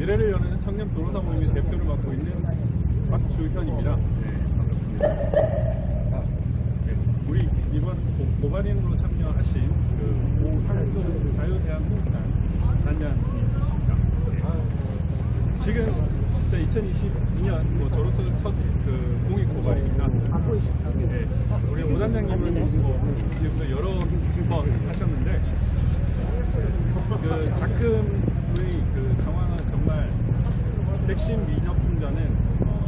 미래를 여는 청년 변호사 모임의 대표를 맡고 있는 박주현입니다. 네, 반갑습니다. 우리 이번 고발인으로 참여하신 그 오상준 자유대한민국당 단장님이십니다. 지금 진짜 2022년 저로서 첫 그 공익 고발입니다. 네, 우리 오 단장님은 지금도 여러 번 하셨는데 그 작금의 그 상황은 정말 백신 미접종자는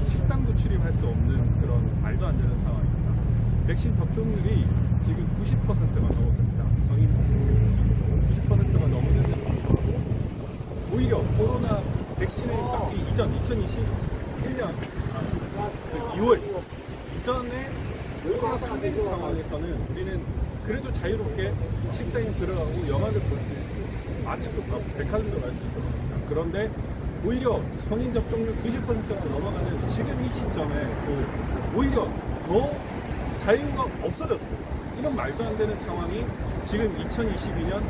식당도 출입할 수 없는 그런 말도 안 되는 상황입니다. 백신 접종률이 지금 90%가 넘었습니다. 성인 90%가 넘었는데 오히려 코로나 백신의 잡기 이전 2021년 2월 이전에 코로나 팬데믹 상황에서는 우리는 그래도 자유롭게 식당에 들어가고 영화를 볼 수 있고 마트도 가고 백화점도 갈 수 있었습니다. 그런데 오히려 성인 접종률 90%가 넘어가는 지금 이 시점에 오히려 더 자유가 없어졌어요. 이런 말도 안 되는 상황이 지금 2022년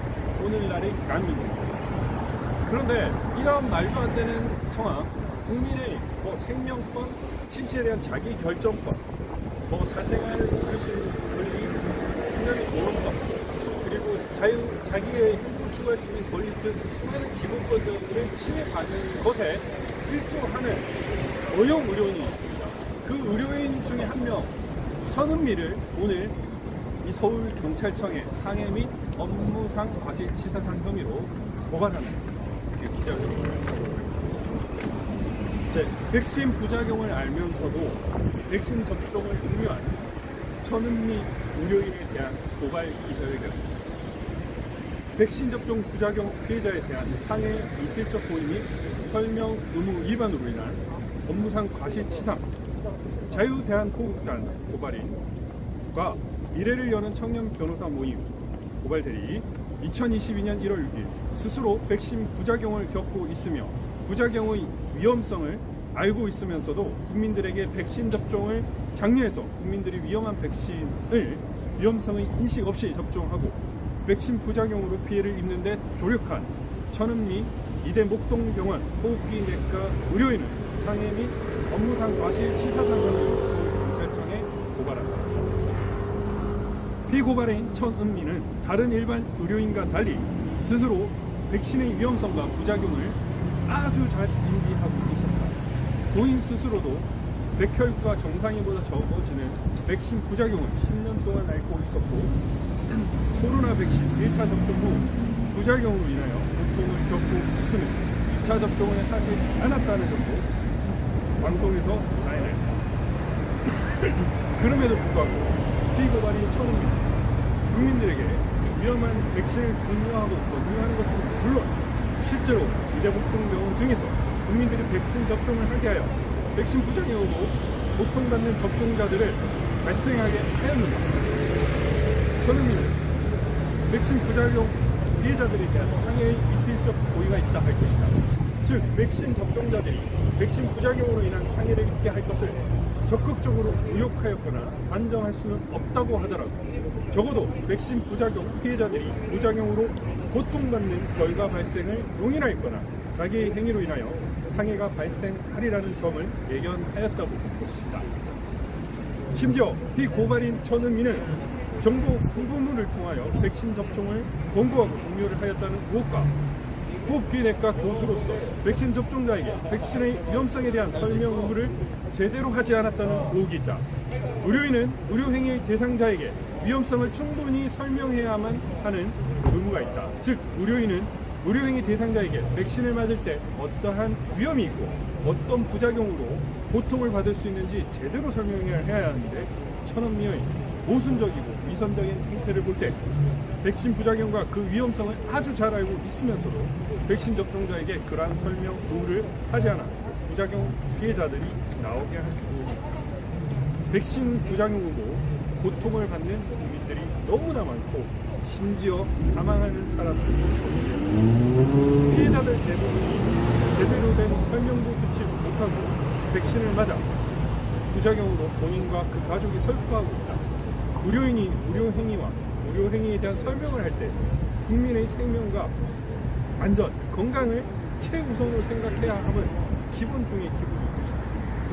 오늘날의 대한민국입니다. 그런데 이런 말도 안 되는 상황, 국민의 생명권, 신체에 대한 자기 결정권, 사생활 할 수 있는 권리, 생명의 보호성, 그리고 자기의 행복을 추구할 수 있는 권리 등 수많은 기본권들을 침해받는 것에 일조하는 어용 의료인이 있습니다. 그 의료인 중에 한 명, 천은미를 오늘 이 서울경찰청에 상해 및 업무상 과실치사상 혐의로 고발하는 기자회견을 하도록 하겠습니다. 백신 부작용을 알면서도 백신 접종을 중요한 천은미 의료인에 대한 고발 기자회견입니다. 백신 접종 부작용 피해자에 대한 상해 이필적 고의 및 설명 의무 위반으로 인한 업무상 과실치상 자유대한민국당 고발인과 미래를 여는 청년 변호사 모임 고발 대리 2022년 1월 6일 스스로 백신 부작용을 겪고 있으며 부작용의 위험성을 알고 있으면서도 국민들에게 백신 접종을 장려해서 국민들이 위험한 백신을 위험성의 인식 없이 접종하고 백신 부작용으로 피해를 입는 데 조력한 천은미 이대 목동병원 호흡기내과 의료인을 상해 및 업무상 과실치사상 혐의로 서울경찰청에 고발한다. 피고발인 천은미는 다른 일반 의료인과 달리 스스로 백신의 위험성과 부작용을 아주 잘 인지하고 있었다. 본인 스스로도 백혈구가 정상인보다 적어지는 백신 부작용을 10년 동안 앓고 있었고 코로나 백신 1차 접종 후 부작용으로 인하여 고통을 겪고 있으며 2차 접종을 하지 않았다는 점도 방송에서 자인했다. 그럼에도 불구하고 피고발인 천은미 국민들에게 위험한 백신을 공유하고 권유하는 것은 물론 실제로 이대복동병원 등에서 국민들이 백신 접종을 하게 하여 백신 부작용으로 고통받는 접종자들을 발생하게 하였는가. 천은미는 백신 부작용 피해자들에 대한 상해의 이필적 고의가 있다 할 것이다. 즉 백신 접종자들이 백신 부작용으로 인한 상해를 입게 할 것을 적극적으로 의혹하였거나 단정할 수는 없다고 하더라도 적어도 백신 부작용 피해자들이 부작용으로 고통받는 결과 발생을 용인하였거나 자기의 행위로 인하여 상해가 발생하리라는 점을 예견하였다고 볼 것이다. 심지어 피고발인 천은미는 정보 홍보물을 통하여 백신 접종을 권고하고 종료를 하였다는 의혹과 호흡기내과 교수로서 백신 접종자에게 백신의 위험성에 대한 설명 의무를 제대로 하지 않았다는 의혹이 있다. 의료인은 의료행위의 대상자에게 위험성을 충분히 설명해야만 하는 의무가 있다. 즉 의료인은 의료행위 대상자에게 백신을 맞을 때 어떠한 위험이 있고 어떤 부작용으로 고통을 받을 수 있는지 제대로 설명해야 하는데 천은미의 모순적이고 위선적인 행태를 볼 때 백신 부작용과 그 위험성을 아주 잘 알고 있으면서도 백신 접종자에게 그러한 설명 의무를 하지 않아 부작용 피해자들이 나오게 할 경우 백신 부작용으로 고통을 받는 국민들이 너무나 많고 심지어 사망하는 사람들도 적습니다. 피해자들 대부분이 제대로 된 설명도 듣지 못하고 백신을 맞아 부작용으로 본인과 그 가족이 슬퍼하고 있다. 의료인이 의료행위와 의료행위에 대한 설명을 할 때 국민의 생명과 안전, 건강을 최우선으로 생각해야 하는 기본 중의 기본인 것이다.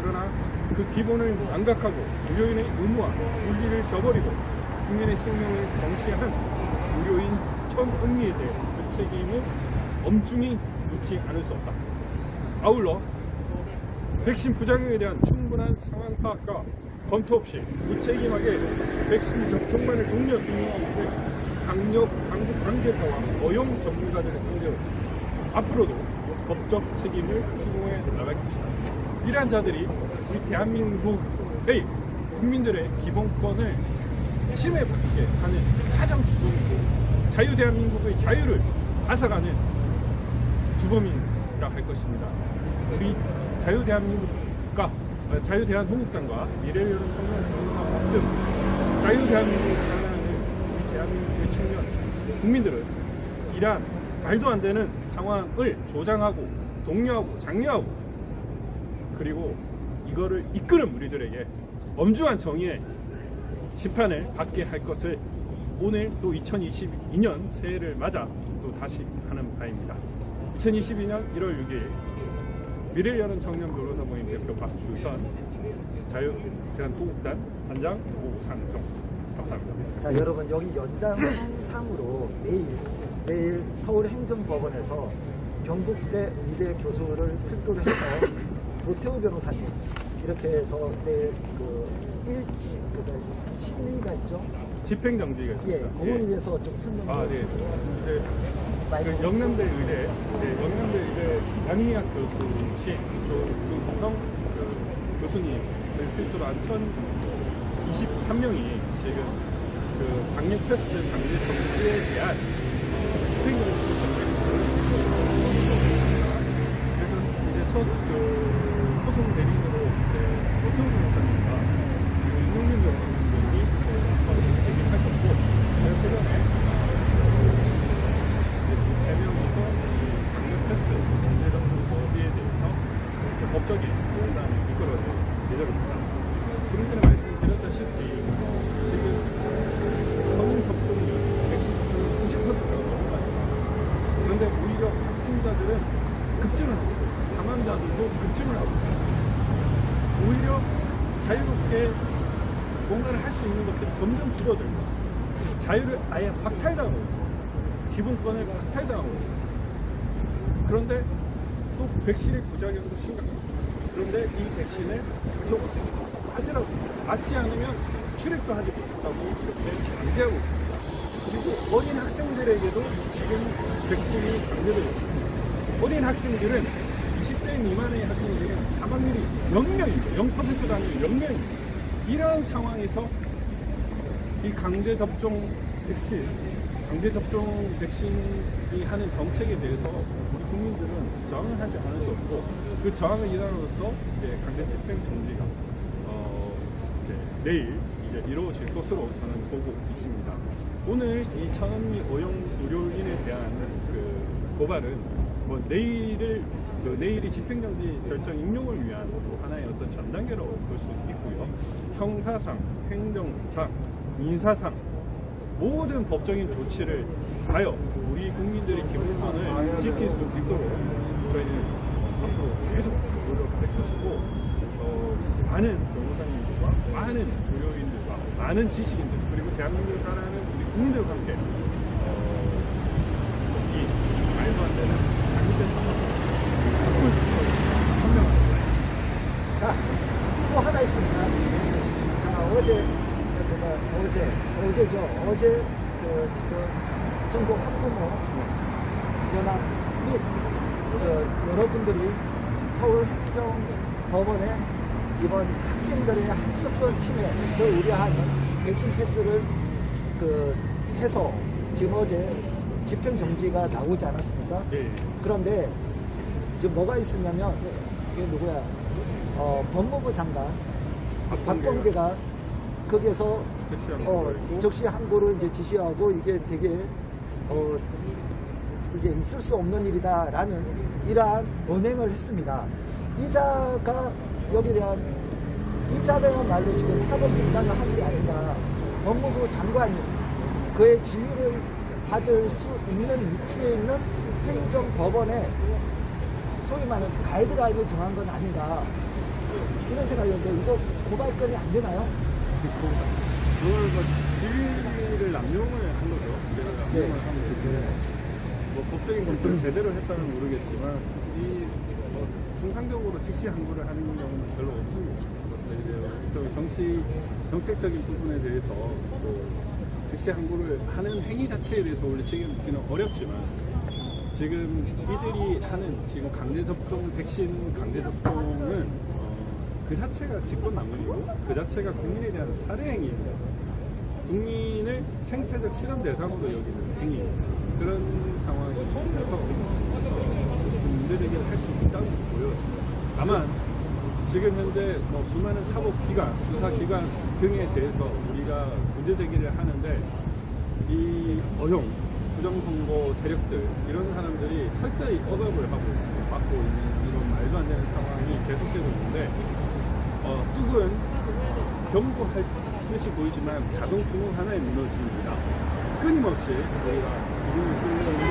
그러나 그 기본을 망각하고 의료인의 의무와 윤리를 저버리고 국민의 생명을 경시한 의료인 천은미에 대해 그 책임을 엄중히 묻지 않을 수 없다. 아울러 백신 부작용에 대한 충분한 상황 파악과 검토 없이 무책임하게 백신 접종만을 독려 중요하고 강력 당국 관계자와 어용 전문가들의 상대로 앞으로도 법적 책임을 추구해 나갈 것이다. 이러한 자들이 우리 대한민국의 국민들의 기본권을 침해받게 하는 가장 주범이고 자유대한민국의 자유를 앗아가는 주범이라 할 것입니다. 우리 자유대한민국당과 미래를 여는 청년 등 자유대한민국을 사랑하는 우리 대한민국의 청년 국민들은 이러한 말도 안 되는 상황을 조장하고 독려하고 장려하고 그리고 이거를 이끄는 우리들에게 엄중한 정의의 심판을 받게 할 것을 오늘 또 2022년 새해를 맞아 또 다시 하는 바입니다. 2022년 1월 6일 미래를 여는 청년 변호사 모임 대표 박주현, 자유대한통일당 단장 오상정. 감사합니다. 자, 여러분 여기 연장선상으로 내일 서울행정법원에서 경북대 의대 교수를 필두로 해서 노태우 변호사님 이렇게 해서 내일 심리가 있죠? 집행정지가 있습니다. 예, 그걸 위해서 좀 설명 좀. 네. 그 영남대 의대, 영남대 의대 양의학 교수신 조구성 교수님을 필두로 한 1,023명이 지금 그 방역 패스 강제 정지에 대한 집행정지. 그래서 이제 첫 소송 대리인으로 노태우 변호사님과 윤용민 변호사님이 제기하셨고 최근에 법적인 판단을 이끌어낼 예정입니다. 그런 전에 말씀드렸다시피 지금 성인 접종률, 백신 접종률 90%가 넘어가니까 그런데 오히려 확진자들은 급증을 하고 있어요. 사망자들도 급증을 하고 있어요. 오히려 자유롭게 뭔가를 할 수 있는 것들이 점점 줄어들고 있어요. 자유를 아예 박탈당하고 있어요. 기본권을 박탈당하고 있어요. 그런데 또 백신의 부작용도 심각합니다. 그런데 이 백신을 계속 하시라고 맞지 않으면 출입도 하지 못한다고 이렇게 강제하고 있습니다. 그리고 어린 학생들에게도 지금 백신이 강제되고 있습니다. 어린 학생들은 20대 미만의 학생들은 사망률이 0명입니다. 0%도 아니고 0명입니다. 이러한 상황에서 이 강제 접종 백신이 하는 정책에 대해서 우리 국민들은 저항을 하지 않을 수 없고 그 저항의 일환으로서 이제 강제 집행 정지가 내일 이제 이루어질 것으로 저는 보고 있습니다. 오늘 이 천은미 어용 의료인에 대한 그 고발은 뭐 내일이 집행정지 결정 인용을 위한 또 하나의 어떤 전 단계로 볼 수 있고요. 형사상, 행정상, 민사상 모든 법적인 조치를 하여 우리 국민들의 기본권을 지킬 수 있도록 저희는 앞으로 계속 노력할 것이고 많은 변호사님들과 많은 의료인들과 많은 지식인들 그리고 대한민국을 살아가는 우리 국민들과 함께 이 말도 안 되는 잘못된 상황을 바꿀 수 있도록 현명합니다. 자, 또 하나 있습니다. 자, 어제 지금 전국 학부모 연합 및 여러분들이 서울행정법원에 이번 학생들의 학습권 침해를 우려하는 백신 패스를 해서 지금 어제 집행 정지가 나오지 않았습니까? 네. 그런데 지금 뭐가 있었냐면 이게 누구야? 법무부 장관 박범계가 거기에서 적시 항고를 이제 지시하고 이게 되게 이게 있을 수 없는 일이다라는 이러한 언행을 했습니다. 이자가 여기에 대한 이자야말로 지금 사법농단을 한 게 아니라 법무부 장관이 그의 지위를 받을 수 있는 위치에 있는 행정법원에 소위 말해서 가이드라인을 정한 건 아닌가 이런 생각이 드는데 이거 고발건이 안 되나요? 그걸 뭐 지위를 남용을 한 거죠. 내가 남용을 네. 하면 되고 뭐 법적인 검토를 제대로 했다는 모르겠지만 뭐 통상적으로 즉시 항고를 하는 경우는 별로 없습니다. 그래서 이제 정책적인 부분에 대해서 또 즉시 항고를 하는 행위 자체에 대해서 원래 책임을 묻기는 어렵지만 지금 이들이 하는 지금 강제 접종 백신 강제 접종은 그 자체가 직권남용이고 그 자체가 국민에 대한 살해 행위입니다. 국민을 생체적 실험 대상으로 여기는 행위입니다. 그런 상황이라서 문제제기를 할 수 있다고 보여집니다. 다만 지금 현재 뭐 수많은 사법기관, 수사기관 등에 대해서 우리가 문제제기를 하는데 이 어용, 부정선거 세력들 이런 사람들이 철저히 억압을 하고 있습니다. 막고 있는 이런 말도 안 되는 상황이 계속되고 있는데 뚝은 경고할 듯이 보이지만 자동 구멍 하나에 무너집니다. 끊임없이 우리가 구멍을 뚫려있는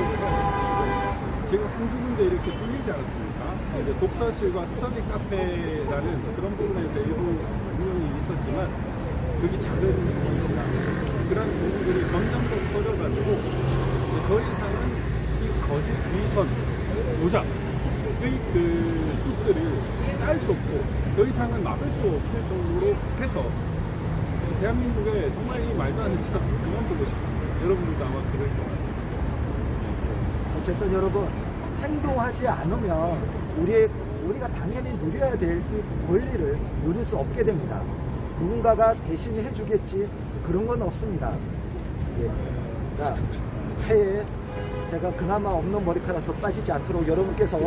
지금 한두 군데 이렇게 뚫리지 않았습니까? 이제 독서실과 스터디 카페라는 그런 부분에서 일부 운영이 있었지만 그게 작은 부분입니다. 그런 부분들이 점점 더 커져가지고 더 이상은 이 거짓 위선 조작의 그 뚝들을 깔 수 없고 더 이상은 막을 수 없을 정도로 해서 대한민국에 정말 이 말도 안 되는 사람 그만두고 싶습니다. 여러분들도 아마 그럴 것 같습니다. 어쨌든 여러분 행동하지 않으면 우리가 당연히 누려야 될 이 권리를 누릴 수 없게 됩니다. 누군가가 대신에 해주겠지 그런 건 없습니다. 예. 자, 새해 제가 그나마 없는 머리카락 더 빠지지 않도록 여러분께서